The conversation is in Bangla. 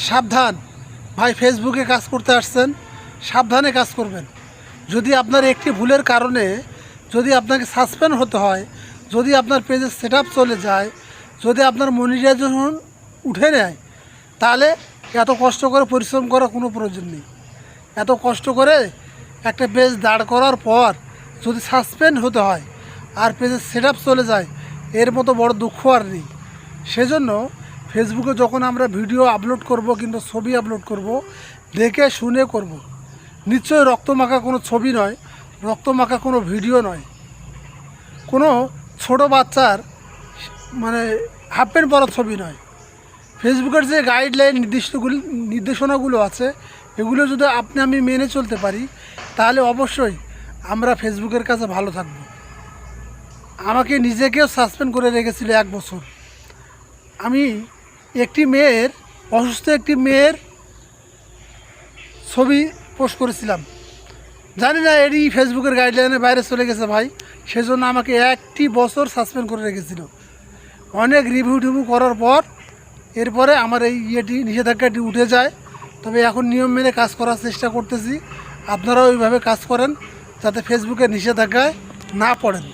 সাবধান ভাই, ফেসবুকে কাজ করতে আসছেন, সাবধানে কাজ করবেন। যদি আপনার একটি ভুলের কারণে যদি আপনাকে সাসপেন্ড হতে হয়, যদি আপনার পেজের সেটআপ চলে যায়, যদি আপনার মনিটাইজেশন উঠে নেয়, তাহলে এত কষ্ট করে পরিশ্রম করার কোনো প্রয়োজন নেই। এত কষ্ট করে একটা পেজ দাঁড় করার পর যদি সাসপেন্ড হতে হয় আর পেজের সেটআপ চলে যায়, এর মতো বড় দুঃখ আর নেই। সেজন্য ফেসবুকে যখন আমরা ভিডিও আপলোড করব কিংবা ছবি আপলোড করব, দেখে শুনে করব। নিশ্চয়ই রক্তমাখা কোনো ছবি নয়, রক্তমাখা কোনো ভিডিও নয়, কোনো ছোটো বাচ্চার মানে হাফ প্যান্ট পরা ছবি নয়। ফেসবুকের যে গাইডলাইন নির্দেশনাগুলো আছে, এগুলো যদি আমি মেনে চলতে পারি, তাহলে অবশ্যই আমরা ফেসবুকের কাছে ভালো থাকব। আমাকে নিজেকেও সাসপেন্ড করে রেখেছিল 1 বছর। আমি অসুস্থ একটি মেয়ের ছবি পোস্ট করেছিলাম, জানি না এরই ফেসবুকের গাইডলাইনের বাইরে চলে গেছে ভাই। সেজন্য আমাকে 1 বছর সাসপেন্ড করে রেখেছিল। অনেক রিভিউ করার পর এরপরে আমার এই নিষেধাজ্ঞাটি উঠে যায়। তবে এখন নিয়ম মেনে কাজ করার চেষ্টা করতেছি। আপনারাও ওইভাবে কাজ করেন যাতে ফেসবুকের নিষেধাজ্ঞায় না পড়েন।